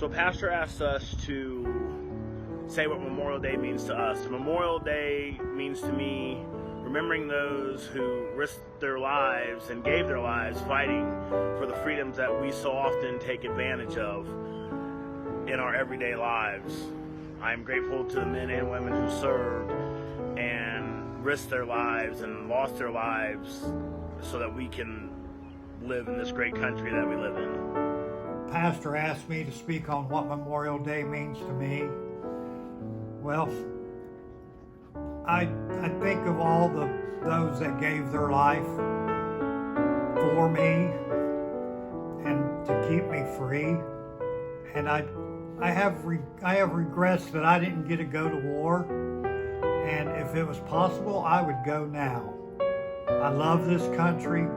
So Pastor asked us to say what Memorial Day means to us. Memorial Day means to me remembering those who risked their lives and gave their lives fighting for the freedoms that we so often take advantage of in our everyday lives. I am grateful to the men and women who served and risked their lives and lost their lives so that we can live in this great country that we live in. Pastor asked me to speak on what Memorial Day means to me. Well, I think of all those that gave their life for me and to keep me free, and I have regrets that I didn't get to go to war, and if it was possible, I would go now. I love this country.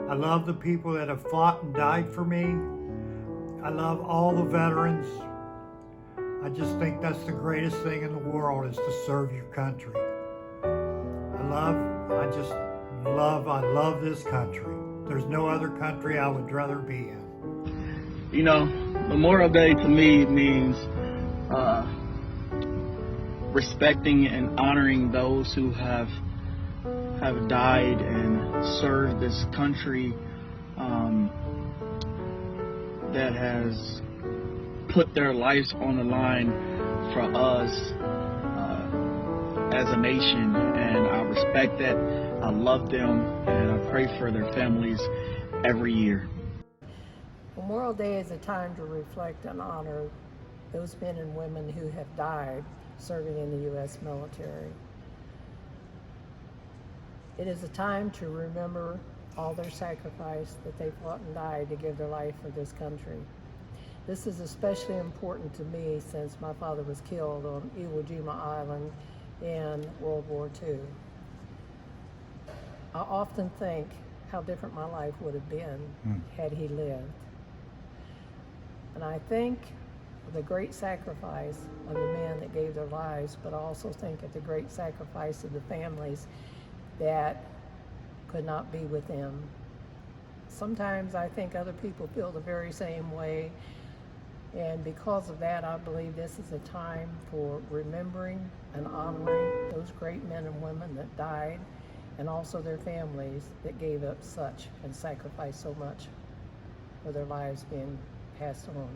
I love the people that have fought and died for me. I love all the veterans. I just think that's the greatest thing in the world, is to serve your country. I love this country. There's no other country I would rather be in. You know, Memorial Day to me means respecting and honoring those who have died and served this country, that has put their lives on the line for us as a nation, and I respect that. I love them, and I pray for their families every year. Memorial Day is a time to reflect and honor those men and women who have died serving in the U.S. military. It is a time to remember all their sacrifice that they fought and died to give their life for this country. This is especially important to me since my father was killed on Iwo Jima Island in World War II. I often think how different my life would have been had he lived. And I think of the great sacrifice of the men that gave their lives, but I also think of the great sacrifice of the families that could not be with them. Sometimes I think other people feel the very same way, and because of that, I believe this is a time for remembering and honoring those great men and women that died, and also their families that gave up such and sacrificed so much for their lives being passed on.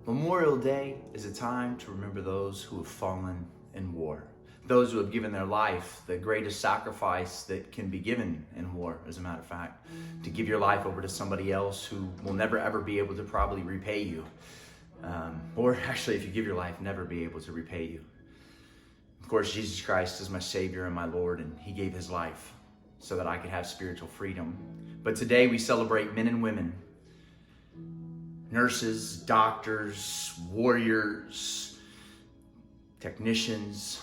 Memorial Day is a time to remember those who have fallen in war. Those who have given their life, the greatest sacrifice that can be given in war, as a matter of fact, to give your life over to somebody else who will never ever be able to probably repay you. Or actually, if you give your life, never be able to repay you. Of course, Jesus Christ is my Savior and my Lord, and He gave His life so that I could have spiritual freedom. But today we celebrate men and women, nurses, doctors, warriors, technicians,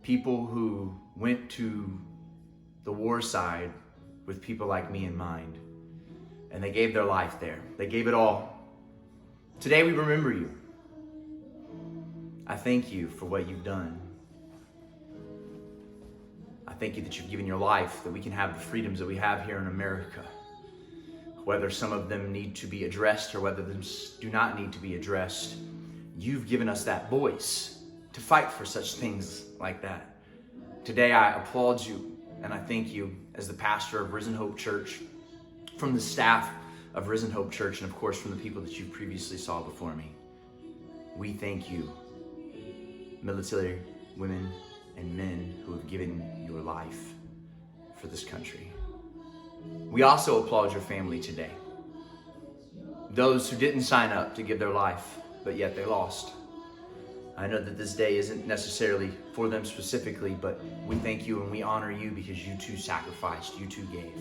people who went to the war side with people like me in mind, and they gave their life there. They gave it all. Today we remember you. I thank you for what you've done. I thank you that you've given your life, that we can have the freedoms that we have here in America. Whether some of them need to be addressed or whether them do not need to be addressed, you've given us that voice to fight for such things like that. Today I applaud you and I thank you as the pastor of Risen Hope Church, from the staff of Risen Hope Church, and of course from the people that you previously saw before me. We thank you, military women and men who have given your life for this country. We also applaud your family today. Those who didn't sign up to give their life, but yet they lost. I know that this day isn't necessarily for them specifically, but we thank you and we honor you because you too sacrificed, you too gave.